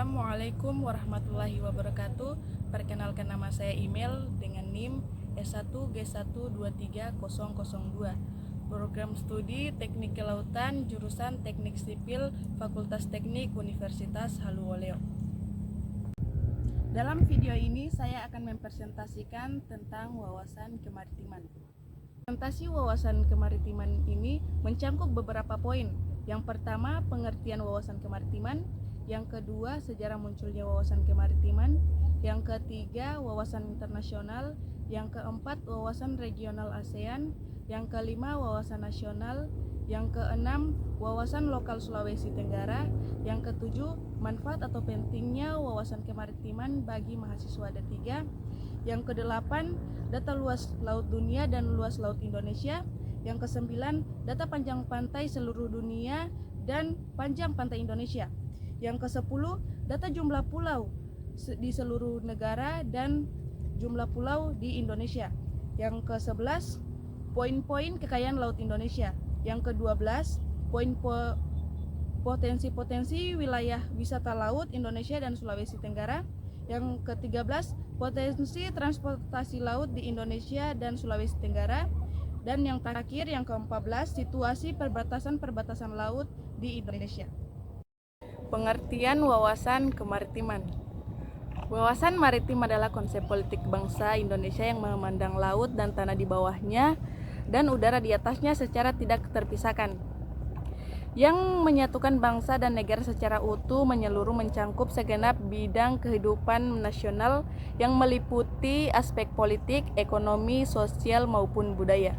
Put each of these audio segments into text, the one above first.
Assalamualaikum warahmatullahi wabarakatuh. Perkenalkan, nama saya Email dengan NIM S1G1230002. Program studi Teknik Kelautan, jurusan Teknik Sipil, Fakultas Teknik Universitas Haluoleo. Dalam video ini saya akan mempresentasikan tentang wawasan kemaritiman. Presentasi wawasan kemaritiman ini mencangkup beberapa poin. Yang pertama, pengertian wawasan kemaritiman. Yang kedua, sejarah munculnya wawasan kemaritiman. Yang ketiga, wawasan internasional. Yang keempat, wawasan regional ASEAN. Yang kelima, wawasan nasional. Yang keenam, wawasan lokal Sulawesi Tenggara. Yang ketujuh, manfaat atau pentingnya wawasan kemaritiman bagi mahasiswa D3. Yang kedelapan, data luas laut dunia dan luas laut Indonesia. Yang kesembilan, data panjang pantai seluruh dunia dan panjang pantai Indonesia. Yang ke-10, data jumlah pulau di seluruh negara dan jumlah pulau di Indonesia. Yang ke-11, poin-poin kekayaan laut Indonesia. Yang ke-12, potensi-potensi wilayah wisata laut Indonesia dan Sulawesi Tenggara. Yang ke-13, potensi transportasi laut di Indonesia dan Sulawesi Tenggara. Dan yang terakhir, yang ke-14, situasi perbatasan-perbatasan laut di Indonesia. Pengertian wawasan kemaritiman. Wawasan maritim adalah konsep politik bangsa Indonesia yang memandang laut dan tanah di bawahnya dan udara di atasnya secara tidak terpisahkan, yang menyatukan bangsa dan negara secara utuh, menyeluruh, mencangkup segenap bidang kehidupan nasional yang meliputi aspek politik, ekonomi, sosial maupun budaya.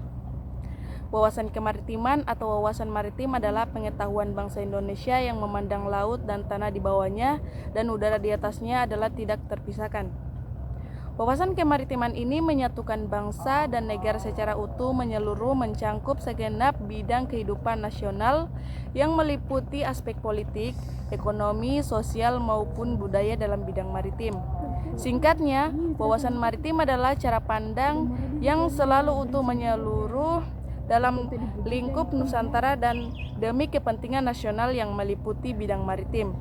Wawasan kemaritiman atau wawasan maritim adalah pengetahuan bangsa Indonesia yang memandang laut dan tanah di bawahnya dan udara di atasnya adalah tidak terpisahkan. Wawasan kemaritiman ini menyatukan bangsa dan negara secara utuh, menyeluruh, mencangkup segenap bidang kehidupan nasional yang meliputi aspek politik, ekonomi, sosial maupun budaya dalam bidang maritim. Singkatnya, wawasan maritim adalah cara pandang yang selalu utuh, menyeluruh dalam lingkup Nusantara dan demi kepentingan nasional yang meliputi bidang maritim.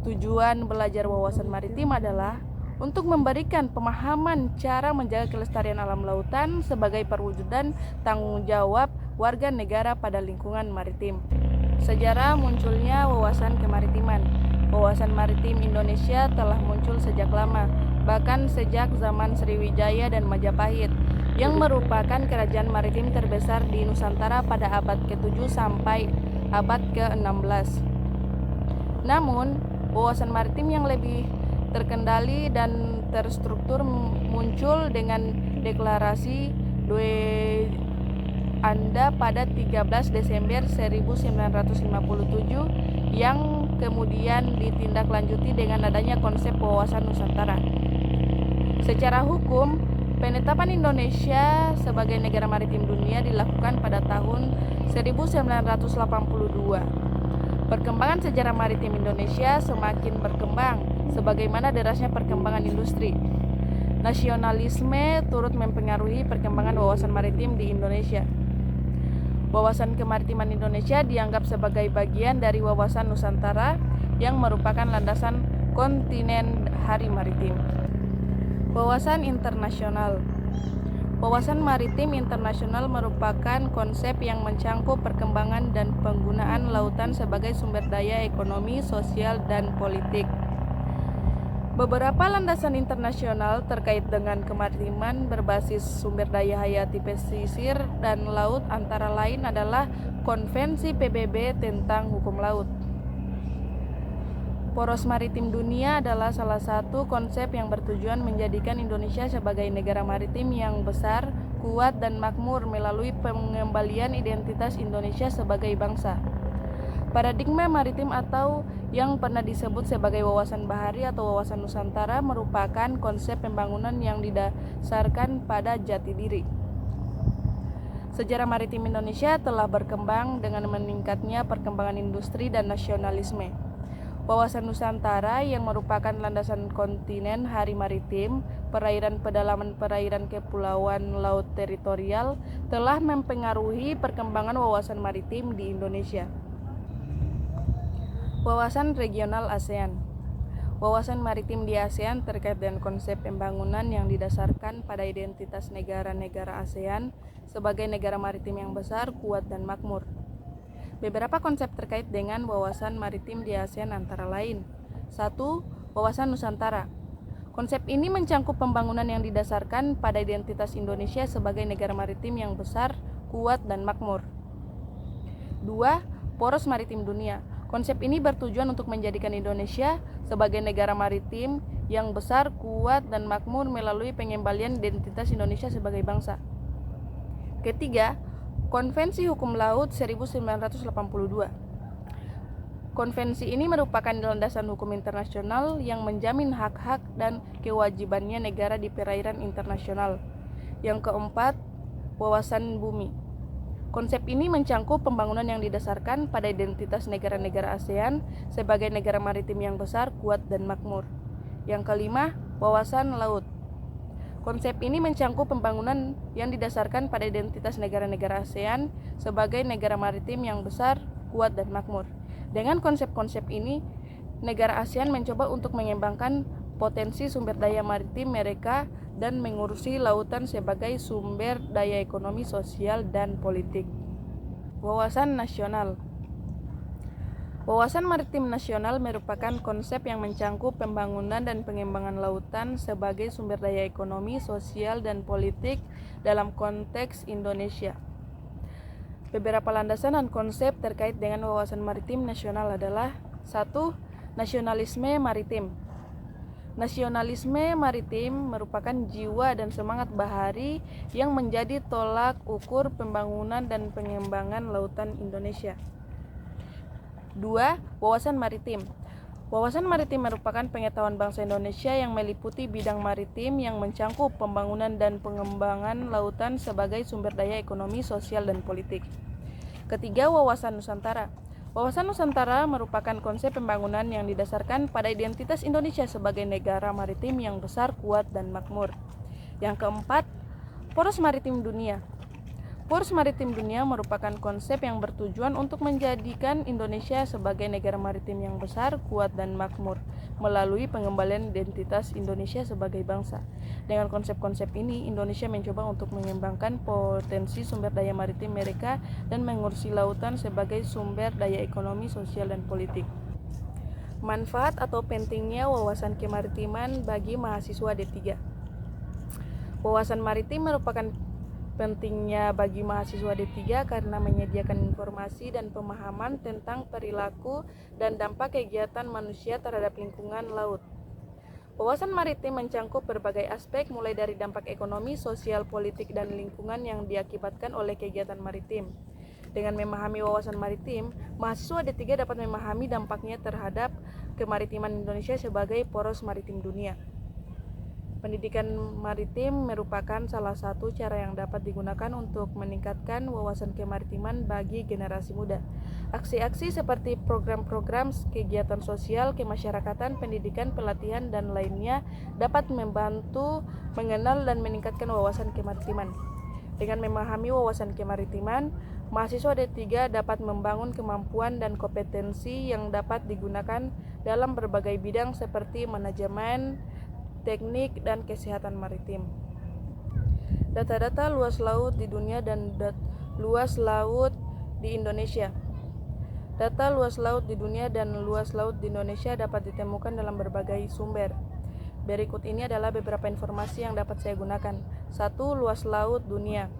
Tujuan belajar wawasan maritim adalah untuk memberikan pemahaman cara menjaga kelestarian alam lautan sebagai perwujudan tanggung jawab warga negara pada lingkungan maritim. Sejarah munculnya wawasan kemaritiman. Wawasan maritim Indonesia telah muncul sejak lama, bahkan sejak zaman Sriwijaya dan Majapahit, yang merupakan kerajaan maritim terbesar di Nusantara pada abad ke-7 sampai abad ke-16. Namun, wawasan maritim yang lebih terkendali dan terstruktur muncul dengan deklarasi Due Anda pada 13 Desember 1957 yang kemudian ditindaklanjuti dengan adanya konsep wawasan Nusantara. Secara hukum, penetapan Indonesia sebagai negara maritim dunia dilakukan pada tahun 1982. Perkembangan sejarah maritim Indonesia semakin berkembang sebagaimana derasnya perkembangan industri. Nasionalisme turut mempengaruhi perkembangan wawasan maritim di Indonesia. Wawasan kemaritiman Indonesia dianggap sebagai bagian dari wawasan Nusantara yang merupakan landasan kontinen Hari Maritim. Wawasan internasional. Wawasan maritim internasional merupakan konsep yang mencangkup perkembangan dan penggunaan lautan sebagai sumber daya ekonomi, sosial, dan politik. Beberapa landasan internasional terkait dengan kemaritiman berbasis sumber daya hayati pesisir dan laut antara lain adalah Konvensi PBB tentang Hukum Laut. Poros maritim dunia adalah salah satu konsep yang bertujuan menjadikan Indonesia sebagai negara maritim yang besar, kuat, dan makmur melalui pengembalian identitas Indonesia sebagai bangsa. Paradigma maritim atau yang pernah disebut sebagai wawasan bahari atau wawasan Nusantara merupakan konsep pembangunan yang didasarkan pada jati diri. Sejarah maritim Indonesia telah berkembang dengan meningkatnya perkembangan industri dan nasionalisme. Wawasan Nusantara yang merupakan landasan kontinen Hari Maritim, perairan pedalaman, perairan kepulauan, laut teritorial telah mempengaruhi perkembangan wawasan maritim di Indonesia. Wawasan regional ASEAN. Wawasan maritim di ASEAN terkait dengan konsep pembangunan yang didasarkan pada identitas negara-negara ASEAN sebagai negara maritim yang besar, kuat, dan makmur. Beberapa konsep terkait dengan wawasan maritim di ASEAN antara lain: 1. Wawasan Nusantara. Konsep ini mencangkup pembangunan yang didasarkan pada identitas Indonesia sebagai negara maritim yang besar, kuat, dan makmur. 2. Poros maritim dunia. Konsep ini bertujuan untuk menjadikan Indonesia sebagai negara maritim yang besar, kuat, dan makmur melalui pengembalian identitas Indonesia sebagai bangsa. Ketiga, Konvensi Hukum Laut 1982. Konvensi ini merupakan landasan hukum internasional yang menjamin hak-hak dan kewajibannya negara di perairan internasional. Yang keempat, wawasan bumi. Konsep ini mencangkup pembangunan yang didasarkan pada identitas negara-negara ASEAN sebagai negara maritim yang besar, kuat, dan makmur. Yang kelima, wawasan laut. Konsep ini mencangkup pembangunan yang didasarkan pada identitas negara-negara ASEAN sebagai negara maritim yang besar, kuat, dan makmur. Dengan konsep-konsep ini, negara ASEAN mencoba untuk mengembangkan potensi sumber daya maritim mereka dan mengurusi lautan sebagai sumber daya ekonomi, sosial, dan politik. Wawasan nasional. Wawasan maritim nasional merupakan konsep yang mencangkup pembangunan dan pengembangan lautan sebagai sumber daya ekonomi, sosial, dan politik dalam konteks Indonesia. Beberapa landasan dan konsep terkait dengan wawasan maritim nasional adalah: 1. Nasionalisme maritim. Nasionalisme maritim merupakan jiwa dan semangat bahari yang menjadi tolak ukur pembangunan dan pengembangan lautan Indonesia. 2. Wawasan maritim. Wawasan maritim merupakan pengetahuan bangsa Indonesia yang meliputi bidang maritim yang mencangkup pembangunan dan pengembangan lautan sebagai sumber daya ekonomi, sosial, dan politik. Ketiga, wawasan Nusantara. Wawasan Nusantara merupakan konsep pembangunan yang didasarkan pada identitas Indonesia sebagai negara maritim yang besar, kuat, dan makmur. Yang keempat, poros maritim dunia. Poros maritim dunia merupakan konsep yang bertujuan untuk menjadikan Indonesia sebagai negara maritim yang besar, kuat, dan makmur melalui pengembalian identitas Indonesia sebagai bangsa. Dengan konsep-konsep ini, Indonesia mencoba untuk mengembangkan potensi sumber daya maritim mereka dan mengurusi lautan sebagai sumber daya ekonomi, sosial, dan politik. Manfaat atau pentingnya wawasan kemaritiman bagi mahasiswa D3. Wawasan maritim merupakan pentingnya bagi mahasiswa D3 karena menyediakan informasi dan pemahaman tentang perilaku dan dampak kegiatan manusia terhadap lingkungan laut. Wawasan maritim mencangkup berbagai aspek mulai dari dampak ekonomi, sosial, politik, dan lingkungan yang diakibatkan oleh kegiatan maritim. Dengan memahami wawasan maritim, mahasiswa D3 dapat memahami dampaknya terhadap kemaritiman Indonesia sebagai poros maritim dunia. Pendidikan maritim merupakan salah satu cara yang dapat digunakan untuk meningkatkan wawasan kemaritiman bagi generasi muda. Aksi-aksi seperti program-program kegiatan sosial, kemasyarakatan, pendidikan, pelatihan, dan lainnya dapat membantu mengenal dan meningkatkan wawasan kemaritiman. Dengan memahami wawasan kemaritiman, mahasiswa D3 dapat membangun kemampuan dan kompetensi yang dapat digunakan dalam berbagai bidang seperti manajemen, teknik, dan kesehatan maritim. Data-data luas laut di dunia dan luas laut di Indonesia. Data luas laut di dunia dan luas laut di Indonesia dapat ditemukan dalam berbagai sumber. Berikut ini adalah beberapa informasi yang dapat saya gunakan. 1. Luas laut dunia.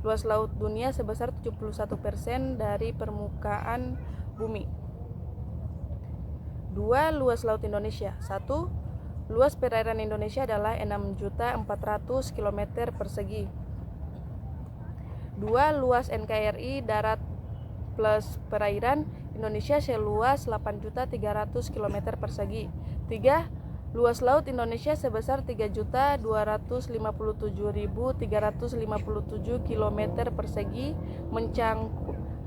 Luas laut dunia sebesar 71% dari permukaan bumi. 2. Luas laut Indonesia. 1. Luas perairan Indonesia adalah 6.400.000 km persegi. 2. Luas NKRI darat plus perairan Indonesia seluas 8.300.000 km persegi. 3. Luas laut Indonesia sebesar 3.257.357 km persegi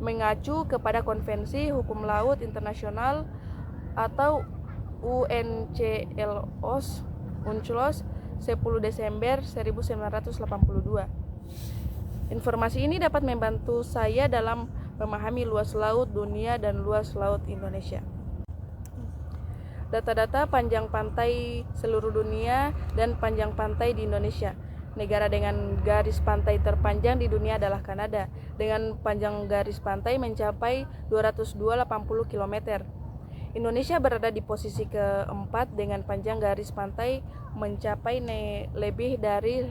mengacu kepada Konvensi Hukum Laut Internasional atau UNCLOS 10 Desember 1982. Informasi ini dapat membantu saya dalam memahami luas laut dunia dan luas laut Indonesia. Data-data panjang pantai seluruh dunia dan panjang pantai di Indonesia. Negara dengan garis pantai terpanjang di dunia adalah Kanada, dengan panjang garis pantai mencapai 280 km. Indonesia berada di posisi keempat dengan panjang garis pantai mencapai lebih dari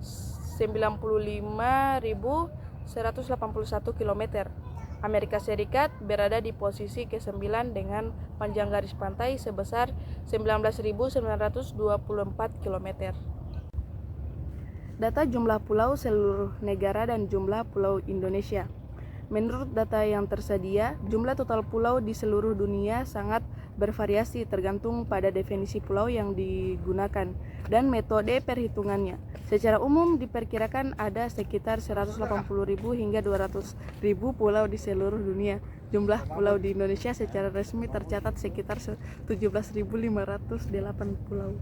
95.181 km. Amerika Serikat berada di posisi ke-9 dengan panjang garis pantai sebesar 19.924 km. Data jumlah pulau seluruh negara dan jumlah pulau Indonesia. Menurut data yang tersedia, jumlah total pulau di seluruh dunia sangat bervariasi tergantung pada definisi pulau yang digunakan dan metode perhitungannya. Secara umum diperkirakan ada sekitar 180.000 hingga 200.000 pulau di seluruh dunia. Jumlah pulau di Indonesia secara resmi tercatat sekitar 17.508 pulau.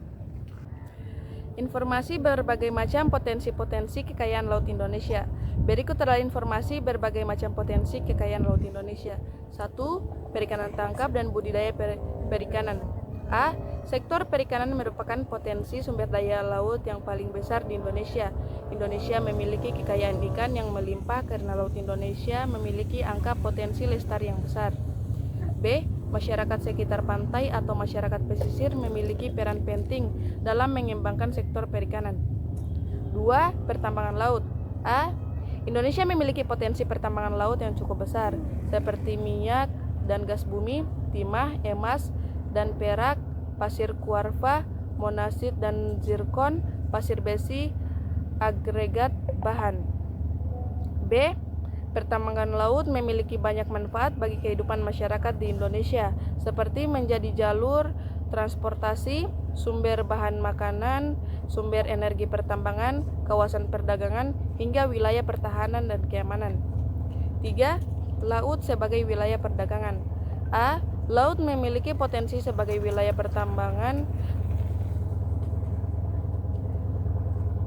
Informasi berbagai macam potensi-potensi kekayaan laut Indonesia. Berikut adalah informasi berbagai macam potensi kekayaan laut Indonesia. 1. Perikanan tangkap dan budidaya perikanan. A. Sektor perikanan merupakan potensi sumber daya laut yang paling besar di Indonesia. Indonesia memiliki kekayaan ikan yang melimpah karena laut Indonesia memiliki angka potensi lestari yang besar. B. Masyarakat sekitar pantai atau masyarakat pesisir memiliki peran penting dalam mengembangkan sektor perikanan. 2. Pertambangan laut. A. Indonesia memiliki potensi pertambangan laut yang cukup besar, seperti minyak dan gas bumi, timah, emas, dan perak, pasir kuarva, monasit dan zirkon, pasir besi, agregat bahan. B. Pertambangan laut memiliki banyak manfaat bagi kehidupan masyarakat di Indonesia, seperti menjadi jalur transportasi, sumber bahan makanan, sumber energi pertambangan, kawasan perdagangan, hingga wilayah pertahanan dan keamanan. 3. Laut sebagai wilayah perdagangan. A. Laut memiliki potensi sebagai wilayah pertambangan.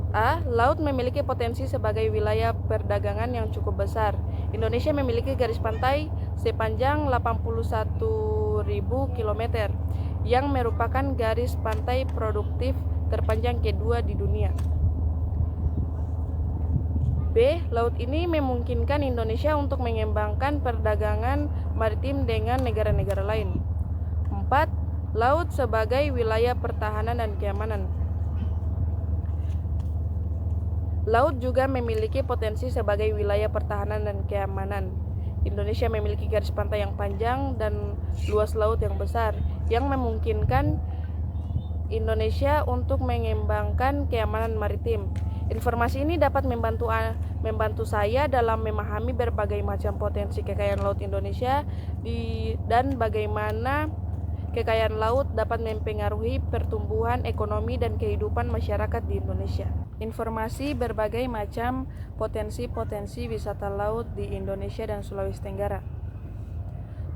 A. Laut memiliki potensi sebagai wilayah perdagangan yang cukup besar. Indonesia memiliki garis pantai sepanjang 81.000 km yang merupakan garis pantai produktif terpanjang kedua di dunia. B. Laut ini memungkinkan Indonesia untuk mengembangkan perdagangan maritim dengan negara-negara lain. 4. Laut sebagai wilayah pertahanan dan keamanan. Laut juga memiliki potensi sebagai wilayah pertahanan dan keamanan. Indonesia memiliki garis pantai yang panjang dan luas laut yang besar, yang memungkinkan Indonesia untuk mengembangkan keamanan maritim. Informasi ini dapat membantu saya dalam memahami berbagai macam potensi kekayaan laut Indonesia dan bagaimana kekayaan laut dapat mempengaruhi pertumbuhan ekonomi dan kehidupan masyarakat di Indonesia. Informasi berbagai macam potensi-potensi wisata laut di Indonesia dan Sulawesi Tenggara.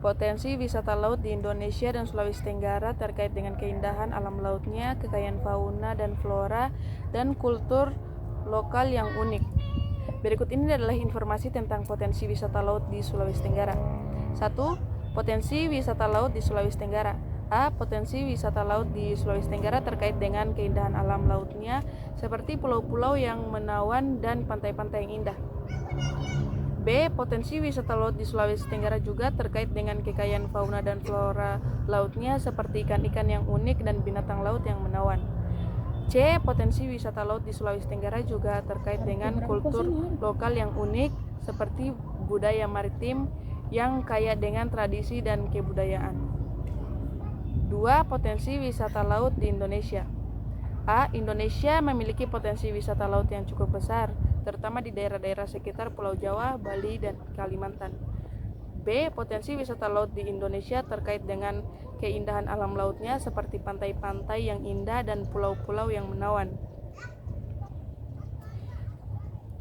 Potensi wisata laut di Indonesia dan Sulawesi Tenggara terkait dengan keindahan alam lautnya, kekayaan fauna dan flora, dan kultur lokal yang unik. Berikut ini adalah informasi tentang potensi wisata laut di Sulawesi Tenggara. 1. Potensi wisata laut di Sulawesi Tenggara. A. Potensi wisata laut di Sulawesi Tenggara terkait dengan keindahan alam lautnya seperti pulau-pulau yang menawan dan pantai-pantai yang indah. B. Potensi wisata laut di Sulawesi Tenggara juga terkait dengan kekayaan fauna dan flora lautnya seperti ikan-ikan yang unik dan binatang laut yang menawan. C. Potensi wisata laut di Sulawesi Tenggara juga terkait dengan kultur lokal yang unik seperti budaya maritim yang kaya dengan tradisi dan kebudayaan. 2. Potensi wisata laut di Indonesia. A. Indonesia memiliki potensi wisata laut yang cukup besar, terutama di daerah-daerah sekitar Pulau Jawa, Bali, dan Kalimantan. B. Potensi wisata laut di Indonesia terkait dengan keindahan alam lautnya seperti pantai-pantai yang indah dan pulau-pulau yang menawan.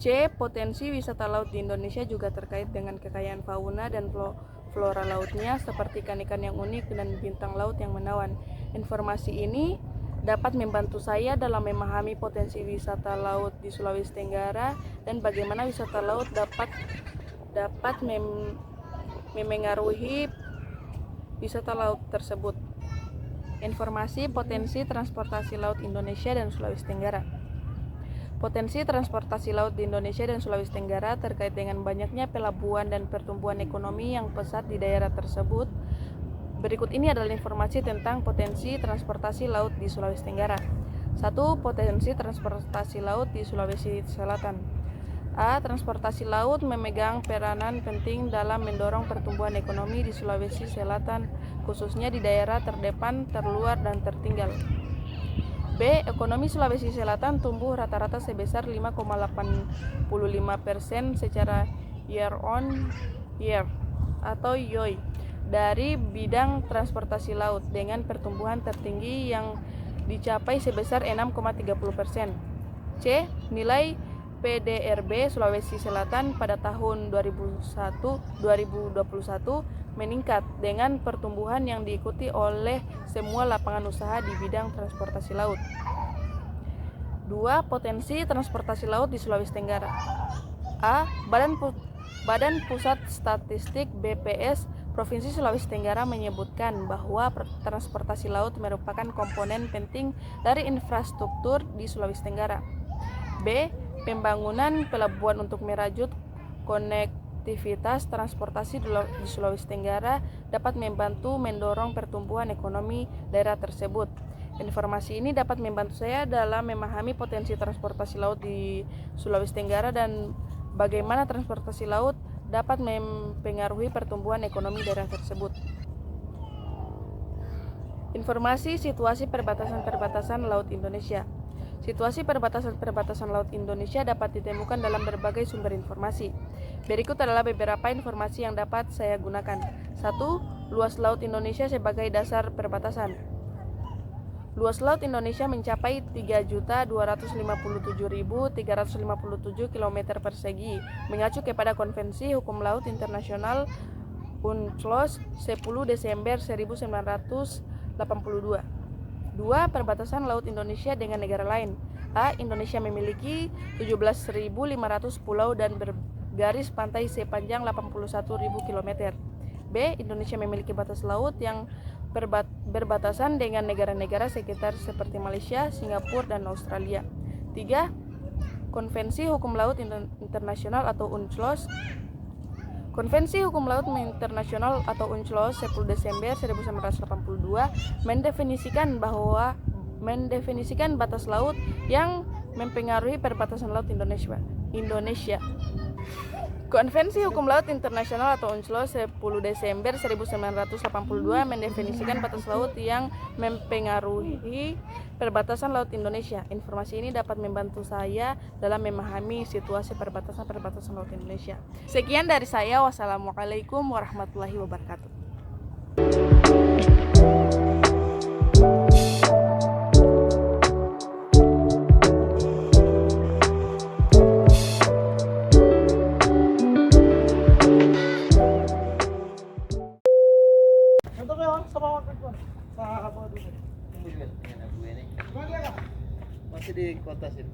C. Potensi wisata laut di Indonesia juga terkait dengan kekayaan fauna dan flora lautnya seperti ikan-ikan yang unik dan bintang laut yang menawan. Informasi ini dapat membantu saya dalam memahami potensi wisata laut di Sulawesi Tenggara dan bagaimana wisata laut dapat memengaruhi wisata laut tersebut. Informasi potensi transportasi laut Indonesia dan Sulawesi Tenggara. Potensi transportasi laut di Indonesia dan Sulawesi Tenggara terkait dengan banyaknya pelabuhan dan pertumbuhan ekonomi yang pesat di daerah tersebut. Berikut ini adalah informasi tentang potensi transportasi laut di Sulawesi Tenggara. 1. Potensi transportasi laut di Sulawesi Selatan. A. Transportasi laut memegang peranan penting dalam mendorong pertumbuhan ekonomi di Sulawesi Selatan, khususnya di daerah terdepan, terluar, dan tertinggal. B. Ekonomi Sulawesi Selatan tumbuh rata-rata sebesar 5,85% secara year on year atau YOY dari bidang transportasi laut dengan pertumbuhan tertinggi yang dicapai sebesar 6,30%. C. Nilai PDRB Sulawesi Selatan pada tahun 2021 meningkat dengan pertumbuhan yang diikuti oleh semua lapangan usaha di bidang transportasi laut. 2. Potensi transportasi laut di Sulawesi Tenggara. A. Badan Pusat Statistik BPS Provinsi Sulawesi Tenggara menyebutkan bahwa transportasi laut merupakan komponen penting dari infrastruktur di Sulawesi Tenggara. B. Pembangunan pelabuhan untuk merajut konektivitas transportasi di Sulawesi Tenggara dapat membantu mendorong pertumbuhan ekonomi daerah tersebut. Informasi ini dapat membantu saya dalam memahami potensi transportasi laut di Sulawesi Tenggara dan bagaimana transportasi laut dapat mempengaruhi pertumbuhan ekonomi daerah tersebut. Informasi situasi perbatasan-perbatasan laut Indonesia. Situasi perbatasan-perbatasan laut Indonesia dapat ditemukan dalam berbagai sumber informasi. Berikut adalah beberapa informasi yang dapat saya gunakan. 1. Luas laut Indonesia sebagai dasar perbatasan. Luas laut Indonesia mencapai 3.257.357 km persegi, mengacu kepada Konvensi Hukum Laut Internasional UNCLOS 10 Desember 1982. 2. Perbatasan laut Indonesia dengan negara lain. A. Indonesia memiliki 17.500 pulau dan bergaris pantai sepanjang 81.000 km. B. Indonesia memiliki batas laut yang berbatasan dengan negara-negara sekitar seperti Malaysia, Singapura, dan Australia. 3. Konvensi Hukum Laut Internasional atau UNCLOS. Konvensi Hukum Laut Internasional atau UNCLOS 10 Desember 1982 mendefinisikan batas laut yang mempengaruhi perbatasan laut Indonesia. Konvensi Hukum Laut Internasional atau UNCLOS 10 Desember 1982 mendefinisikan batas laut yang mempengaruhi perbatasan laut Indonesia. Informasi ini dapat membantu saya dalam memahami situasi perbatasan-perbatasan laut Indonesia. Sekian dari saya. Wassalamualaikum warahmatullahi wabarakatuh. Masih di kota sini.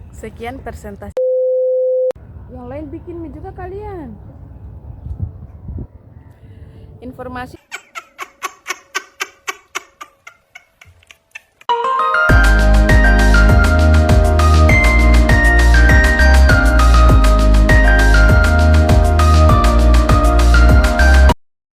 Sekian persentase. Yang lain bikin juga kalian. Informasi